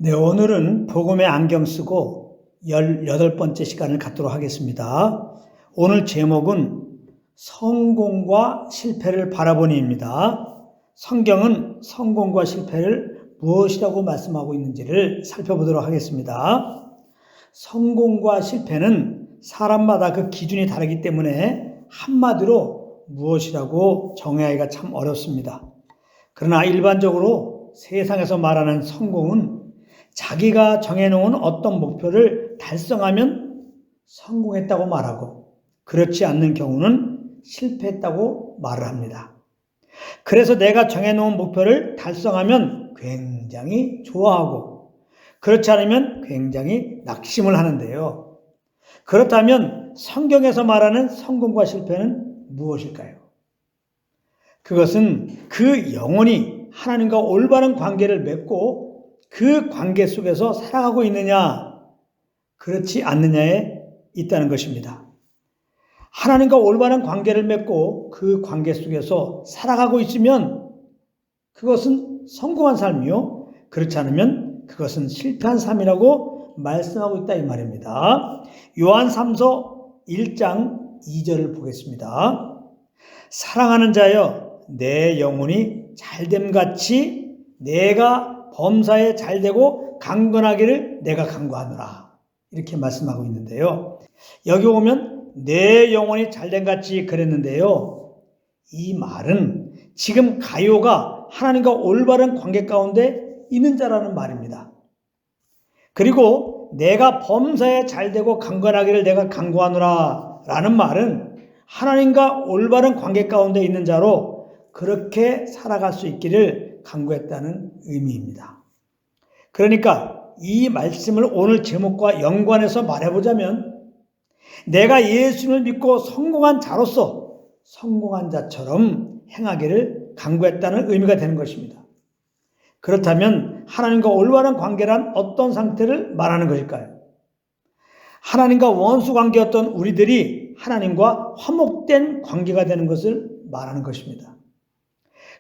네, 오늘은 복음의 안경 쓰고 18번째 시간을 갖도록 하겠습니다. 오늘 제목은 성공과 실패를 바라보니입니다. 성경은 성공과 실패를 무엇이라고 말씀하고 있는지를 살펴보도록 하겠습니다. 성공과 실패는 사람마다 그 기준이 다르기 때문에 한마디로 무엇이라고 정의하기가 참 어렵습니다. 그러나 일반적으로 세상에서 말하는 성공은 자기가 정해놓은 어떤 목표를 달성하면 성공했다고 말하고, 그렇지 않는 경우는 실패했다고 말을 합니다. 그래서 내가 정해놓은 목표를 달성하면 굉장히 좋아하고, 그렇지 않으면 굉장히 낙심을 하는데요. 그렇다면 성경에서 말하는 성공과 실패는 무엇일까요? 그것은 그 영혼이 하나님과 올바른 관계를 맺고 그 관계 속에서 살아가고 있느냐, 그렇지 않느냐에 있다는 것입니다. 하나님과 올바른 관계를 맺고 그 관계 속에서 살아가고 있으면 그것은 성공한 삶이요, 그렇지 않으면 그것은 실패한 삶이라고 말씀하고 있다 이 말입니다. 요한 3서 1장 2절을 보겠습니다. 사랑하는 자여, 내 영혼이 잘됨같이 내가 범사에 잘되고 강건하기를 내가 간구하노라, 이렇게 말씀하고 있는데요. 여기 보면 내 영혼이 잘됨같이 그랬는데요. 이 말은 지금 가요가 하나님과 올바른 관계 가운데 있는 자라는 말입니다. 그리고 내가 범사에 잘되고 강건하기를 내가 간구하노라 라는 말은 하나님과 올바른 관계 가운데 있는 자로 그렇게 살아갈 수 있기를 간구했다는 의미입니다. 그러니까 이 말씀을 오늘 제목과 연관해서 말해보자면, 내가 예수를 믿고 성공한 자로서 성공한 자처럼 행하기를 간구했다는 의미가 되는 것입니다. 그렇다면 하나님과 올바른 관계란 어떤 상태를 말하는 것일까요? 하나님과 원수 관계였던 우리들이 하나님과 화목된 관계가 되는 것을 말하는 것입니다.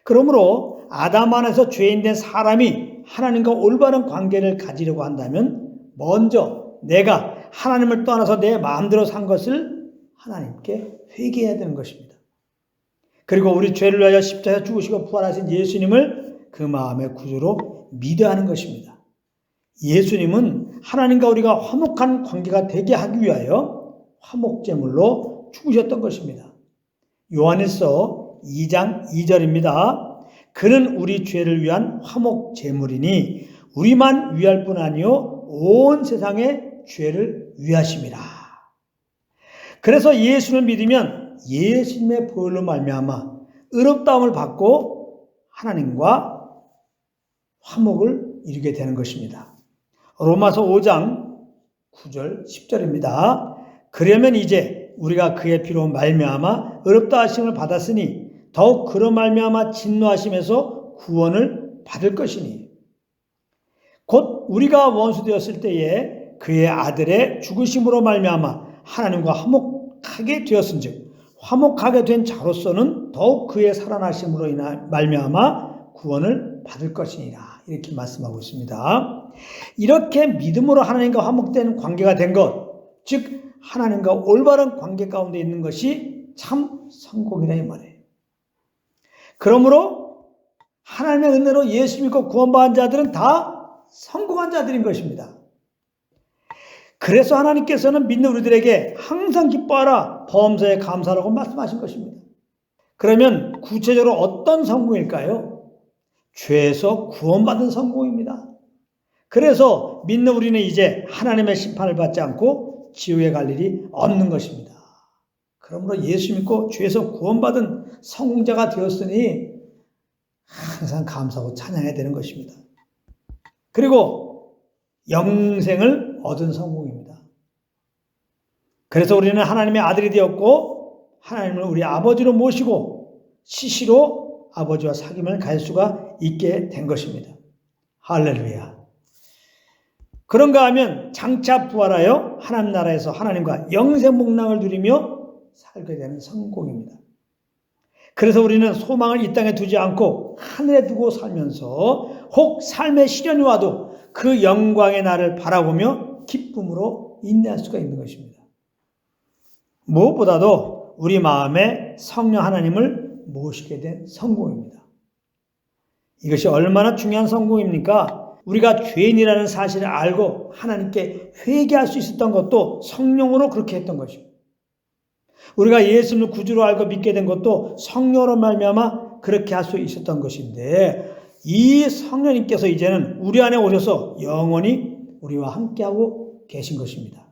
그러므로 아담 안에서 죄인된 사람이 하나님과 올바른 관계를 가지려고 한다면 먼저 내가 하나님을 떠나서 내 마음대로 산 것을 하나님께 회개해야 되는 것입니다. 그리고 우리 죄를 위하여 십자가에 죽으시고 부활하신 예수님을 그 마음의 구주로 믿어야 하는 것입니다. 예수님은 하나님과 우리가 화목한 관계가 되게 하기 위하여 화목제물로 죽으셨던 것입니다. 요한일서 2장 2절입니다. 그는 우리 죄를 위한 화목제물이니 우리만 위할 뿐 아니요 온 세상의 죄를 위하심이라. 그래서 예수를 믿으면 예수님의 보혈로 말미암아 의롭다함을 받고 하나님과 화목을 이루게 되는 것입니다. 로마서 5장 9절 10절입니다. 그러면 이제 우리가 그의 피로 말미암아 의롭다 하심을 받았으니 더욱 그로 말미암아 진노하심에서 구원을 받을 것이니, 곧 우리가 원수 되었을 때에 그의 아들의 죽으심으로 말미암아 하나님과 화목하게 되었은즉 화목하게 된 자로서는 더욱 그의 살아나심으로 말미암아 구원을 받을 것이니라, 이렇게 말씀하고 있습니다. 이렇게 믿음으로 하나님과 화목된 관계가 된 것, 즉 하나님과 올바른 관계 가운데 있는 것이 참 성공이라 이 말이에요. 그러므로 하나님의 은혜로 예수 믿고 구원받은 자들은 다 성공한 자들인 것입니다. 그래서 하나님께서는 믿는 우리들에게 항상 기뻐하라, 범사에 감사하라고 말씀하신 것입니다. 그러면 구체적으로 어떤 성공일까요? 죄에서 구원받은 성공입니다. 그래서 믿는 우리는 이제 하나님의 심판을 받지 않고 지옥에 갈 일이 없는 것입니다. 그러므로 예수 믿고 죄에서 구원받은 성공자가 되었으니 항상 감사하고 찬양해야 되는 것입니다. 그리고 영생을 얻은 성공입니다. 그래서 우리는 하나님의 아들이 되었고 하나님을 우리 아버지로 모시고 시시로 아버지와 사귐을 갈 수가 있게 된 것입니다. 할렐루야. 그런가 하면 장차 부활하여 하나님 나라에서 하나님과 영생 복락을 누리며 살게 되는 성공입니다. 그래서 우리는 소망을 이 땅에 두지 않고 하늘에 두고 살면서 혹 삶의 시련이 와도 그 영광의 날을 바라보며 기쁨으로 인내할 수가 있는 것입니다. 무엇보다도 우리 마음에 성령 하나님을 모시게 된 성공입니다. 이것이 얼마나 중요한 성공입니까? 우리가 죄인이라는 사실을 알고 하나님께 회개할 수 있었던 것도 성령으로 그렇게 했던 것입니다. 우리가 예수님을 구주로 알고 믿게 된 것도 성령으로 말미암아 그렇게 할 수 있었던 것인데, 이 성령님께서 이제는 우리 안에 오셔서 영원히 우리와 함께하고 계신 것입니다.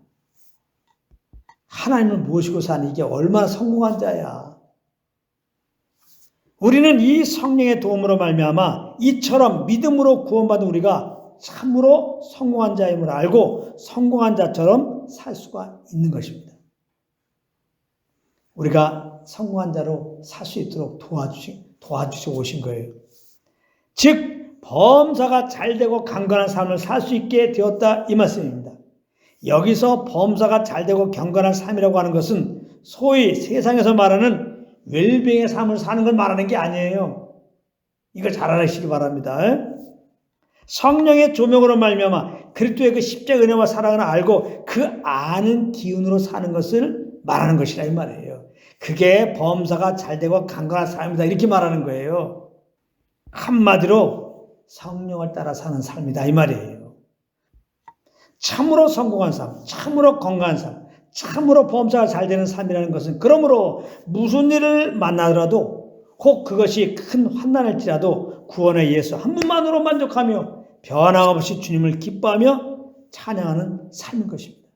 하나님을 모시고 사는 이게 얼마나 성공한 자야. 우리는 이 성령의 도움으로 말미암아 이처럼 믿음으로 구원받은 우리가 참으로 성공한 자임을 알고 성공한 자처럼 살 수가 있는 것입니다. 우리가 성공한 자로 살 수 있도록 도와주시고 오신 거예요. 즉 범사가 잘되고 경건한 삶을 살 수 있게 되었다, 이 말씀입니다. 여기서 범사가 잘되고 경건한 삶이라고 하는 것은 소위 세상에서 말하는 웰빙의 삶을 사는 걸 말하는 게 아니에요. 이거 잘 알으시기 바랍니다. 성령의 조명으로 말미암아 그리스도의 그 십자가 은혜와 사랑을 알고 그 아는 기운으로 사는 것을 말하는 것이라 이 말이에요. 그게 범사가 잘되고 강건한 삶이다, 이렇게 말하는 거예요. 한마디로 성령을 따라 사는 삶이다, 이 말이에요. 참으로 성공한 삶, 참으로 건강한 삶, 참으로 범사가 잘 되는 삶이라는 것은, 그러므로 무슨 일을 만나더라도 혹 그것이 큰 환난일지라도 구원의 예수 한 분만으로 만족하며 변함없이 주님을 기뻐하며 찬양하는 삶인 것입니다.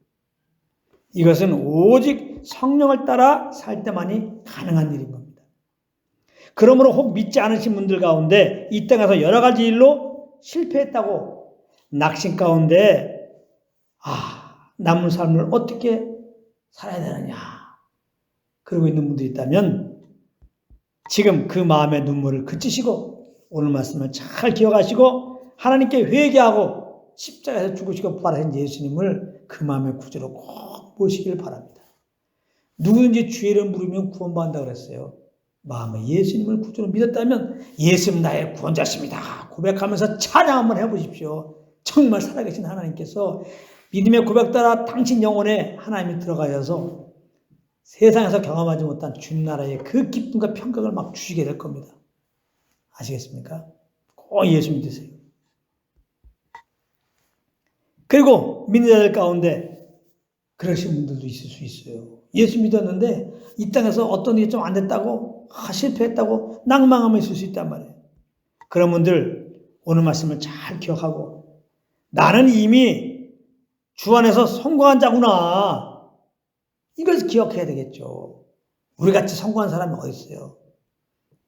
이것은 오직 성령을 따라 살 때만이 가능한 일인 겁니다. 그러므로 혹 믿지 않으신 분들 가운데 이 땅에서 여러 가지 일로 실패했다고 낙심 가운데 남은 삶을 어떻게 살아야 되느냐 그러고 있는 분들이 있다면, 지금 그 마음의 눈물을 그치시고 오늘 말씀을 잘 기억하시고 하나님께 회개하고 십자가에서 죽으시고 부활하신 예수님을 그 마음의 구주로 꼭 모시길 바랍니다. 누구든지 주의 이름 부르면 구원받는다고 그랬어요. 마음에 예수님을 구주로 믿었다면 예수님 나의 구원자십니다 고백하면서 찬양 한번 해보십시오. 정말 살아계신 하나님께서 믿음의 고백 따라 당신 영혼에 하나님이 들어가셔서 세상에서 경험하지 못한 주님 나라의 그 기쁨과 평강을 막 주시게 될 겁니다. 아시겠습니까? 꼭 예수 믿으세요. 그리고 믿는 자들 가운데 그러신 분들도 있을 수 있어요. 예수 믿었는데 이 땅에서 어떤 일이 좀 안 됐다고, 실패했다고 낭망하며 있을 수 있단 말이에요. 그런 분들 오늘 말씀을 잘 기억하고, 나는 이미 주 안에서 성공한 자구나, 이걸 기억해야 되겠죠. 우리같이 성공한 사람이 어디 있어요?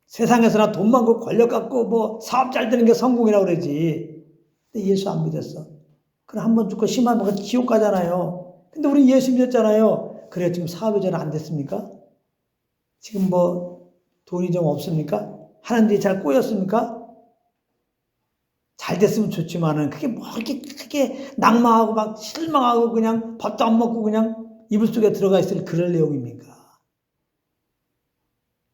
세상에서나 돈 많고 권력 갖고 뭐 사업 잘 되는 게 성공이라고 그러지. 근데 예수 안 믿었어. 그럼 한 번 죽고 심하면 지옥 가잖아요. 근데 우리 예수 믿었잖아요. 그래 지금 사업이 잘 안 됐습니까? 지금 뭐 돈이 좀 없습니까? 하는 일이 잘 꼬였습니까? 잘 됐으면 좋지만은 그게 뭐 이렇게 크게 낭망하고 막 실망하고 그냥 밥도 안 먹고 그냥 이불 속에 들어가 있을 그럴 내용입니까?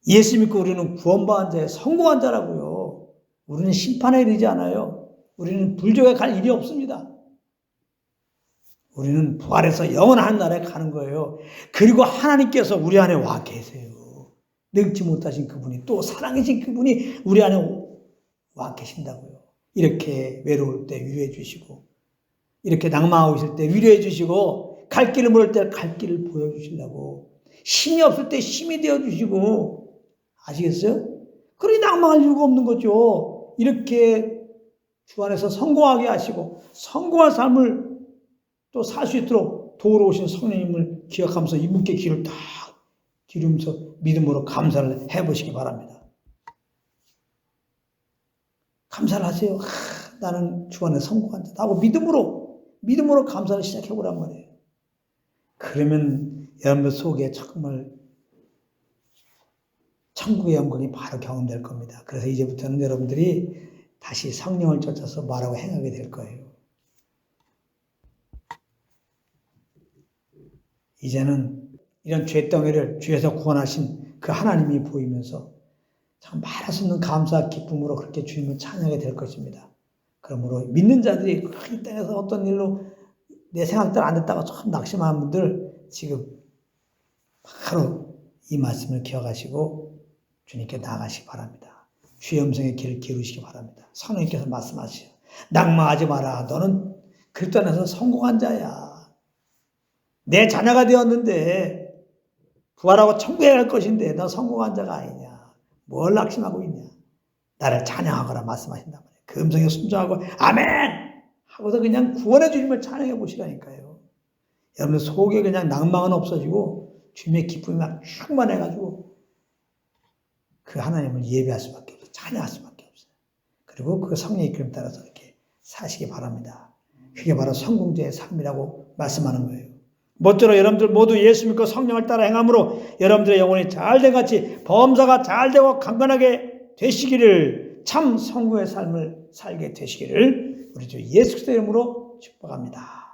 예수 믿고 우리는 구원받은 자의 성공한 자라고요. 우리는 심판에 이르지 않아요. 우리는 불족에 갈 일이 없습니다. 우리는 부활해서 영원한 나라에 가는 거예요. 그리고 하나님께서 우리 안에 와 계세요. 늙지 못하신 그분이, 또 살아계신 그분이 우리 안에 와 계신다고요. 이렇게 외로울 때 위로해 주시고, 이렇게 낭망하고 있을 때 위로해 주시고, 갈 길을 모를 때 갈 길을 보여주시려고, 힘이 없을 때 힘이 되어주시고, 아시겠어요? 그러니 낭망할 이유가 없는 거죠. 이렇게 주 안에서 성공하게 하시고 성공한 삶을 또 살 수 있도록 도우러 오신 성령님을 기억하면서 이분께 귀를 딱 기르면서 믿음으로 감사를 해보시기 바랍니다. 감사를 하세요. 나는 주 안에 성공한 자다 하고 믿음으로 감사를 시작해보란 말이에요. 그러면 여러분들 속에 정말 천국의 영광이 바로 경험될 겁니다. 그래서 이제부터는 여러분들이 다시 성령을 쫓아서 말하고 행하게 될 거예요. 이제는 이런 죄덩이를 주에서 구원하신 그 하나님이 보이면서 참 말할 수 없는 감사와 기쁨으로 그렇게 주님을 찬양하게 될 것입니다. 그러므로 믿는 자들이 이 땅에서 어떤 일로 내 생각대로 안 됐다가 참 낙심하는 분들 지금 바로 이 말씀을 기억하시고 주님께 나아가시기 바랍니다. 주의 음성에 귀를 기울이시기 바랍니다. 성령님께서 말씀하시죠. 낙망하지 마라. 너는 그리스도 안에서 성공한 자야. 내 자녀가 되었는데 부활하고 천국에 갈 것인데 너 성공한 자가 아니냐. 뭘 낙심하고 있냐. 나를 찬양하거라 말씀하신단 말이에요. 그 음성에 순종하고 아멘 하고서 그냥 구원의 주님을 찬양해 보시라니까요. 여러분들 속에 그냥 낭망은 없어지고 주님의 기쁨이 막 충만해가지고 그 하나님을 예배할 수밖에 없어요. 찬양할 수밖에 없어요. 그리고 그 성령의 이끌림 따라서 이렇게 사시기 바랍니다. 그게 바로 성공자의 삶이라고 말씀하는 거예요. 모쪼록 여러분들 모두 예수 믿고 성령을 따라 행함으로 여러분들의 영혼이 잘된 같이 범사가 잘되고 강건하게 되시기를, 참 성공의 삶을 살게 되시기를 우리 주 예수 그리스도의 이름으로 축복합니다.